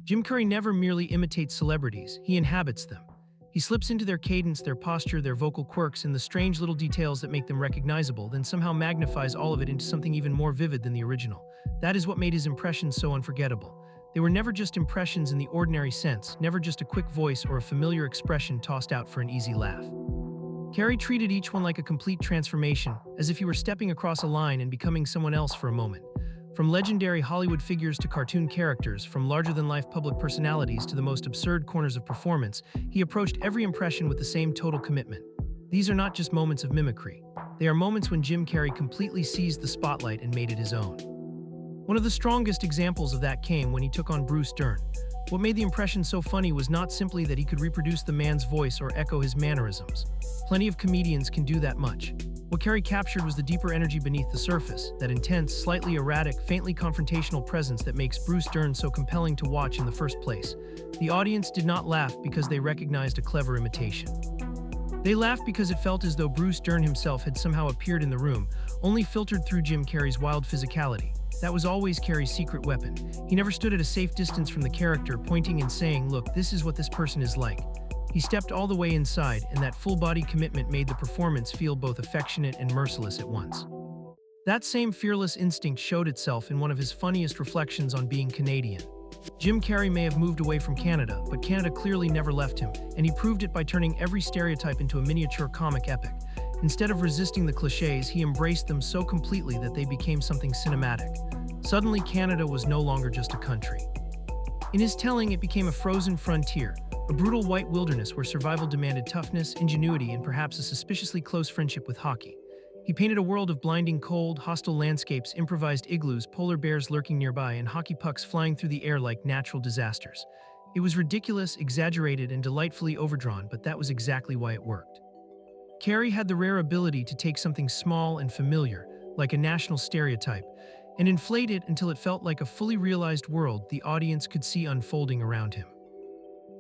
Jim Carrey never merely imitates celebrities, he inhabits them. He slips into their cadence, their posture, their vocal quirks, and the strange little details that make them recognizable, then somehow magnifies all of it into something even more vivid than the original. That is what made his impressions so unforgettable. They were never just impressions in the ordinary sense, never just a quick voice or a familiar expression tossed out for an easy laugh. Carrey treated each one like a complete transformation, as if he were stepping across a line and becoming someone else for a moment. From legendary Hollywood figures to cartoon characters, from larger-than-life public personalities to the most absurd corners of performance, he approached every impression with the same total commitment. These are not just moments of mimicry. They are moments when Jim Carrey completely seized the spotlight and made it his own. One of the strongest examples of that came when he took on Bruce Dern. What made the impression so funny was not simply that he could reproduce the man's voice or echo his mannerisms. Plenty of comedians can do that much. What Carrey captured was the deeper energy beneath the surface, that intense, slightly erratic, faintly confrontational presence that makes Bruce Dern so compelling to watch in the first place. The audience did not laugh because they recognized a clever imitation. They laughed because it felt as though Bruce Dern himself had somehow appeared in the room, only filtered through Jim Carrey's wild physicality. That was always Carrey's secret weapon. He never stood at a safe distance from the character, pointing and saying, "Look, this is what this person is like." He stepped all the way inside, and that full-body commitment made the performance feel both affectionate and merciless at once. That same fearless instinct showed itself in one of his funniest reflections on being Canadian. Jim Carrey may have moved away from Canada, but Canada clearly never left him, and he proved it by turning every stereotype into a miniature comic epic. Instead of resisting the cliches, he embraced them so completely that they became something cinematic. Suddenly, Canada was no longer just a country. In his telling, it became a frozen frontier, a brutal white wilderness where survival demanded toughness, ingenuity, and perhaps a suspiciously close friendship with hockey. He painted a world of blinding cold, hostile landscapes, improvised igloos, polar bears lurking nearby, and hockey pucks flying through the air like natural disasters. It was ridiculous, exaggerated, and delightfully overdrawn, but that was exactly why it worked. Carrey had the rare ability to take something small and familiar, like a national stereotype, and inflate it until it felt like a fully realized world the audience could see unfolding around him.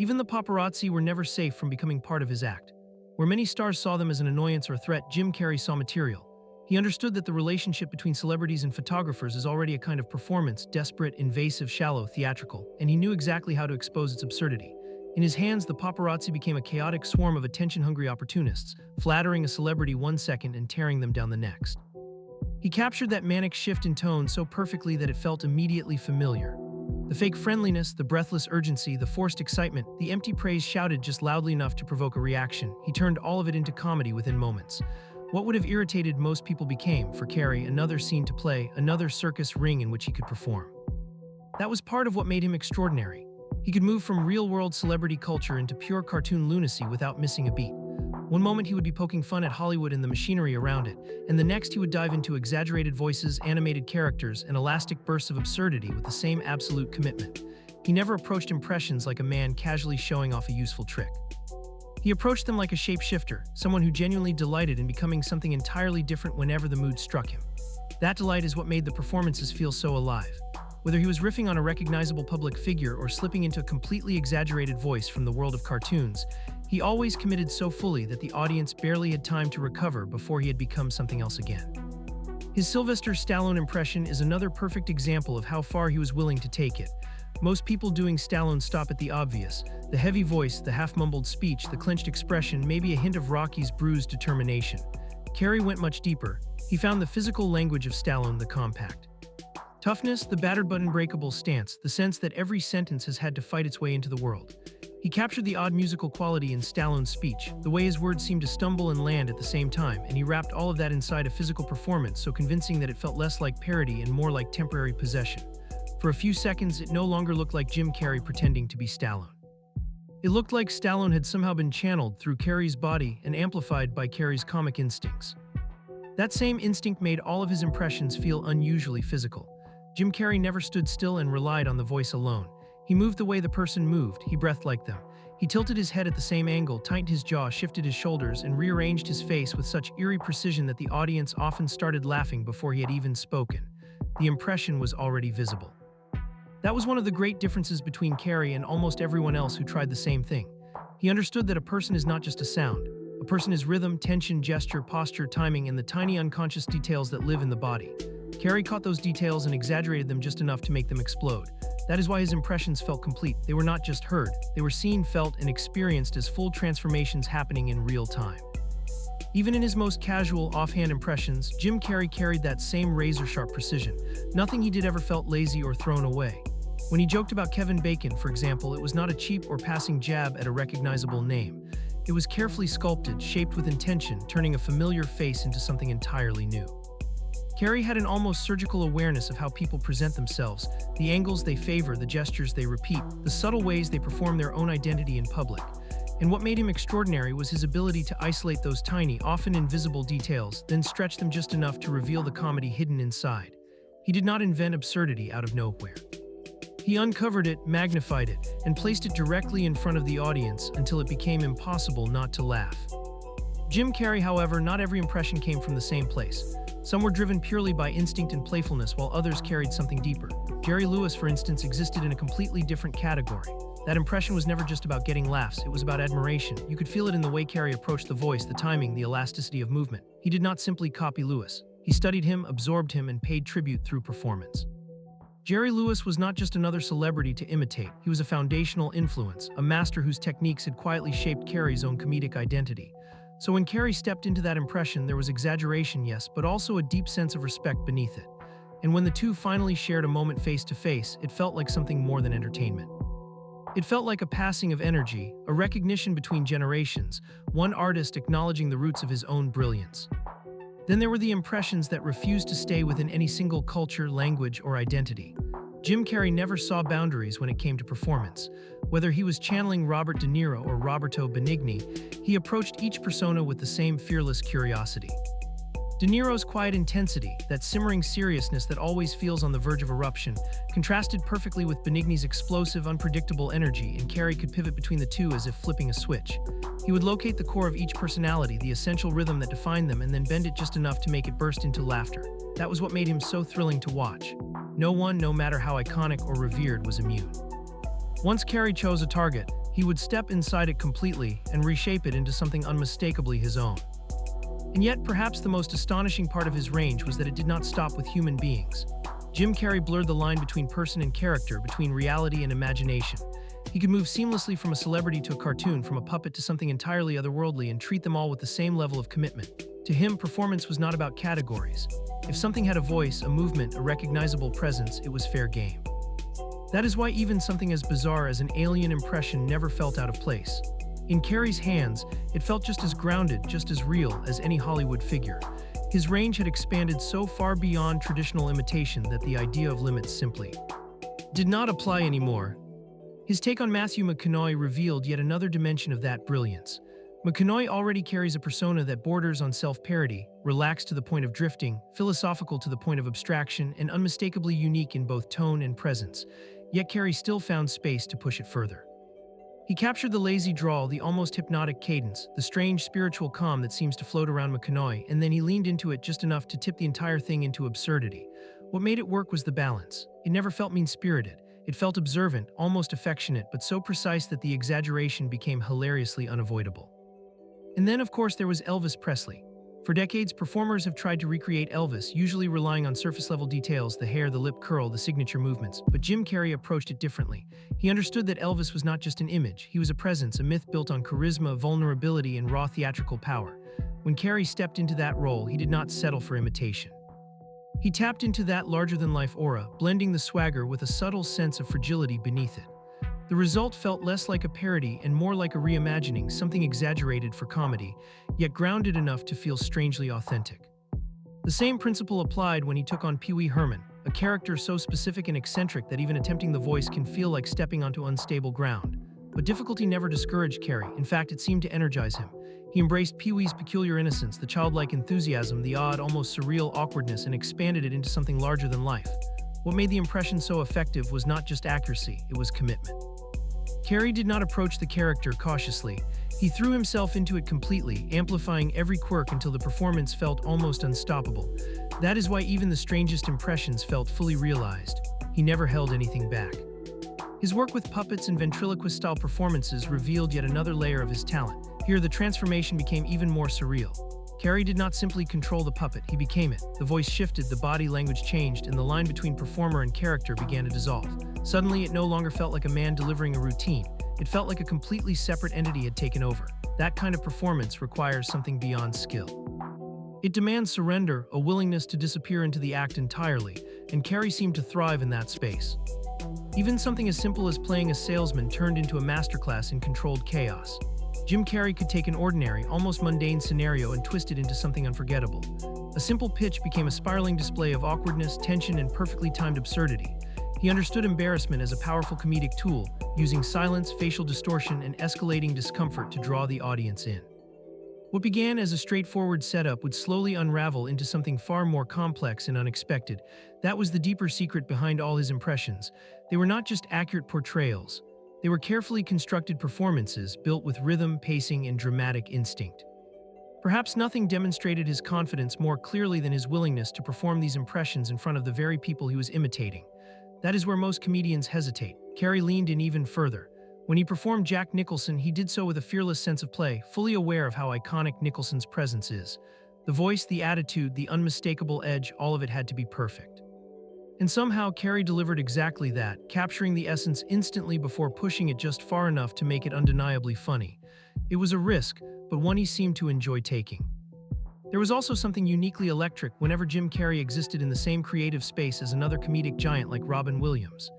Even the paparazzi were never safe from becoming part of his act. Where many stars saw them as an annoyance or a threat, Jim Carrey saw material. He understood that the relationship between celebrities and photographers is already a kind of performance, desperate, invasive, shallow, theatrical, and he knew exactly how to expose its absurdity. In his hands, the paparazzi became a chaotic swarm of attention-hungry opportunists, flattering a celebrity one second and tearing them down the next. He captured that manic shift in tone so perfectly that it felt immediately familiar. The fake friendliness, the breathless urgency, the forced excitement, the empty praise shouted just loudly enough to provoke a reaction. He turned all of it into comedy within moments. What would have irritated most people became, for Carrey, another scene to play, another circus ring in which he could perform. That was part of what made him extraordinary. He could move from real-world celebrity culture into pure cartoon lunacy without missing a beat. One moment he would be poking fun at Hollywood and the machinery around it, and the next he would dive into exaggerated voices, animated characters, and elastic bursts of absurdity with the same absolute commitment. He never approached impressions like a man casually showing off a useful trick. He approached them like a shapeshifter, someone who genuinely delighted in becoming something entirely different whenever the mood struck him. That delight is what made the performances feel so alive. Whether he was riffing on a recognizable public figure or slipping into a completely exaggerated voice from the world of cartoons, he always committed so fully that the audience barely had time to recover before he had become something else again. His Sylvester Stallone impression is another perfect example of how far he was willing to take it. Most people doing Stallone stop at the obvious: the heavy voice, the half-mumbled speech, the clenched expression, maybe a hint of Rocky's bruised determination. Carrey went much deeper. He found the physical language of Stallone, the compact toughness, the battered but unbreakable stance, the sense that every sentence has had to fight its way into the world. He captured the odd musical quality in Stallone's speech, the way his words seemed to stumble and land at the same time, and he wrapped all of that inside a physical performance so convincing that it felt less like parody and more like temporary possession. For a few seconds, it no longer looked like Jim Carrey pretending to be Stallone. It looked like Stallone had somehow been channeled through Carrey's body and amplified by Carrey's comic instincts. That same instinct made all of his impressions feel unusually physical. Jim Carrey never stood still and relied on the voice alone. He moved the way the person moved, he breathed like them. He tilted his head at the same angle, tightened his jaw, shifted his shoulders, and rearranged his face with such eerie precision that the audience often started laughing before he had even spoken. The impression was already visible. That was one of the great differences between Carrey and almost everyone else who tried the same thing. He understood that a person is not just a sound. A person is rhythm, tension, gesture, posture, timing, and the tiny unconscious details that live in the body. Carrey caught those details and exaggerated them just enough to make them explode. That is why his impressions felt complete. They were not just heard, they were seen, felt, and experienced as full transformations happening in real time. Even in his most casual, offhand impressions, Jim Carrey carried that same razor-sharp precision. Nothing he did ever felt lazy or thrown away. When he joked about Kevin Bacon, for example, it was not a cheap or passing jab at a recognizable name. It was carefully sculpted, shaped with intention, turning a familiar face into something entirely new. Carrey had an almost surgical awareness of how people present themselves, the angles they favor, the gestures they repeat, the subtle ways they perform their own identity in public. And what made him extraordinary was his ability to isolate those tiny, often invisible details, then stretch them just enough to reveal the comedy hidden inside. He did not invent absurdity out of nowhere. He uncovered it, magnified it, and placed it directly in front of the audience until it became impossible not to laugh. Jim Carrey, however, not every impression came from the same place. Some were driven purely by instinct and playfulness, while others carried something deeper. Jerry Lewis, for instance, existed in a completely different category. That impression was never just about getting laughs, it was about admiration. You could feel it in the way Carrey approached the voice, the timing, the elasticity of movement. He did not simply copy Lewis. He studied him, absorbed him, and paid tribute through performance. Jerry Lewis was not just another celebrity to imitate, he was a foundational influence, a master whose techniques had quietly shaped Carrey's own comedic identity. So when Carrey stepped into that impression, there was exaggeration, yes, but also a deep sense of respect beneath it. And when the two finally shared a moment face to face, it felt like something more than entertainment. It felt like a passing of energy, a recognition between generations, one artist acknowledging the roots of his own brilliance. Then there were the impressions that refused to stay within any single culture, language, or identity. Jim Carrey never saw boundaries when it came to performance. Whether he was channeling Robert De Niro or Roberto Benigni, he approached each persona with the same fearless curiosity. De Niro's quiet intensity, that simmering seriousness that always feels on the verge of eruption, contrasted perfectly with Benigni's explosive, unpredictable energy, and Carrey could pivot between the two as if flipping a switch. He would locate the core of each personality, the essential rhythm that defined them, and then bend it just enough to make it burst into laughter. That was what made him so thrilling to watch. No one, no matter how iconic or revered, was immune. Once Carrey chose a target, he would step inside it completely and reshape it into something unmistakably his own. And yet, perhaps the most astonishing part of his range was that it did not stop with human beings. Jim Carrey blurred the line between person and character, between reality and imagination. He could move seamlessly from a celebrity to a cartoon, from a puppet to something entirely otherworldly, and treat them all with the same level of commitment. To him, performance was not about categories. If something had a voice, a movement, a recognizable presence, it was fair game. That is why even something as bizarre as an alien impression never felt out of place. In Carrey's hands, it felt just as grounded, just as real as any Hollywood figure. His range had expanded so far beyond traditional imitation that the idea of limits simply did not apply anymore. His take on Matthew McConaughey revealed yet another dimension of that brilliance. McConaughey already carries a persona that borders on self-parody, relaxed to the point of drifting, philosophical to the point of abstraction, and unmistakably unique in both tone and presence. Yet Carrey still found space to push it further. He captured the lazy drawl, the almost hypnotic cadence, the strange spiritual calm that seems to float around McConaughey, and then he leaned into it just enough to tip the entire thing into absurdity. What made it work was the balance. It never felt mean-spirited. It felt observant, almost affectionate, but so precise that the exaggeration became hilariously unavoidable. And then, of course, there was Elvis Presley. For decades, performers have tried to recreate Elvis, usually relying on surface-level details, the hair, the lip curl, the signature movements. But Jim Carrey approached it differently. He understood that Elvis was not just an image, he was a presence, a myth built on charisma, vulnerability, and raw theatrical power. When Carrey stepped into that role, he did not settle for imitation. He tapped into that larger-than-life aura, blending the swagger with a subtle sense of fragility beneath it. The result felt less like a parody and more like a reimagining, something exaggerated for comedy, yet grounded enough to feel strangely authentic. The same principle applied when he took on Pee Wee Herman, a character so specific and eccentric that even attempting the voice can feel like stepping onto unstable ground. But difficulty never discouraged Carrey. In fact, it seemed to energize him. He embraced Pee Wee's peculiar innocence, the childlike enthusiasm, the odd, almost surreal awkwardness, and expanded it into something larger than life. What made the impression so effective was not just accuracy, it was commitment. Carrey did not approach the character cautiously. He threw himself into it completely, amplifying every quirk until the performance felt almost unstoppable. That is why even the strangest impressions felt fully realized. He never held anything back. His work with puppets and ventriloquist-style performances revealed yet another layer of his talent. Here, the transformation became even more surreal. Carrey did not simply control the puppet, he became it. The voice shifted, the body language changed, and the line between performer and character began to dissolve. Suddenly, it no longer felt like a man delivering a routine. It felt like a completely separate entity had taken over. That kind of performance requires something beyond skill. It demands surrender, a willingness to disappear into the act entirely, and Carrey seemed to thrive in that space. Even something as simple as playing a salesman turned into a masterclass in controlled chaos. Jim Carrey could take an ordinary, almost mundane scenario and twist it into something unforgettable. A simple pitch became a spiraling display of awkwardness, tension, and perfectly timed absurdity. He understood embarrassment as a powerful comedic tool, using silence, facial distortion, and escalating discomfort to draw the audience in. What began as a straightforward setup would slowly unravel into something far more complex and unexpected. That was the deeper secret behind all his impressions. They were not just accurate portrayals. They were carefully constructed performances built with rhythm, pacing, and dramatic instinct. Perhaps nothing demonstrated his confidence more clearly than his willingness to perform these impressions in front of the very people he was imitating. That is where most comedians hesitate. Carrey leaned in even further. When he performed Jack Nicholson, he did so with a fearless sense of play, fully aware of how iconic Nicholson's presence is. The voice, the attitude, the unmistakable edge, all of it had to be perfect. And somehow, Carrey delivered exactly that, capturing the essence instantly before pushing it just far enough to make it undeniably funny. It was a risk, but one he seemed to enjoy taking. There was also something uniquely electric whenever Jim Carrey existed in the same creative space as another comedic giant like Robin Williams.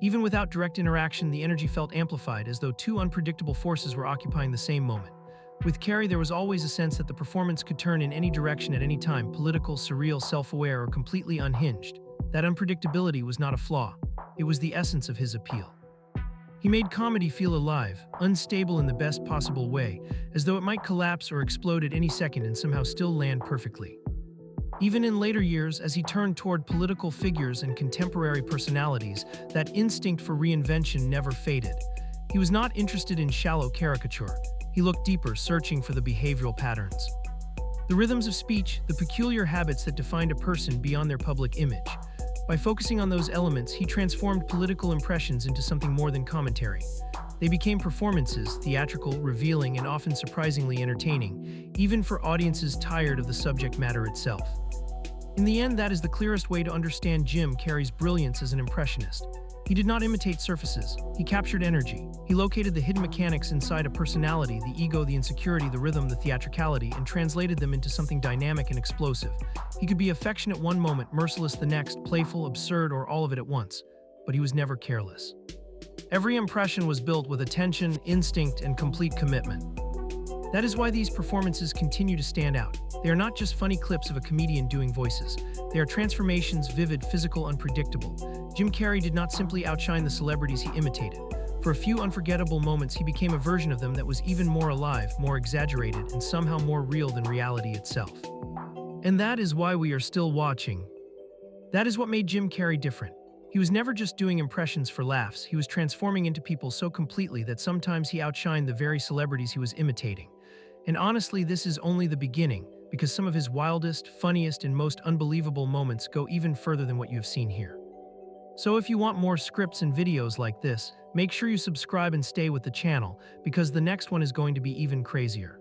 Even without direct interaction, the energy felt amplified, as though two unpredictable forces were occupying the same moment. With Carrey, there was always a sense that the performance could turn in any direction at any time, political, surreal, self-aware, or completely unhinged. That unpredictability was not a flaw. It was the essence of his appeal. He made comedy feel alive, unstable in the best possible way, as though it might collapse or explode at any second and somehow still land perfectly. Even in later years, as he turned toward political figures and contemporary personalities, that instinct for reinvention never faded. He was not interested in shallow caricature. He looked deeper, searching for the behavioral patterns. The rhythms of speech, the peculiar habits that defined a person beyond their public image. By focusing on those elements, he transformed political impressions into something more than commentary. They became performances, theatrical, revealing, and often surprisingly entertaining, even for audiences tired of the subject matter itself. In the end, that is the clearest way to understand Jim Carrey's brilliance as an impressionist. He did not imitate surfaces. He captured energy. He located the hidden mechanics inside a personality, the ego, the insecurity, the rhythm, the theatricality, and translated them into something dynamic and explosive. He could be affectionate one moment, merciless the next, playful, absurd, or all of it at once. But he was never careless. Every impression was built with attention, instinct, and complete commitment. That is why these performances continue to stand out. They are not just funny clips of a comedian doing voices. They are transformations, vivid, physical, unpredictable. Jim Carrey did not simply outshine the celebrities he imitated. For a few unforgettable moments, he became a version of them that was even more alive, more exaggerated, and somehow more real than reality itself. And that is why we are still watching. That is what made Jim Carrey different. He was never just doing impressions for laughs. He was transforming into people so completely that sometimes he outshined the very celebrities he was imitating. And honestly, this is only the beginning, because some of his wildest, funniest, and most unbelievable moments go even further than what you have seen here. So if you want more scripts and videos like this, make sure you subscribe and stay with the channel, because the next one is going to be even crazier.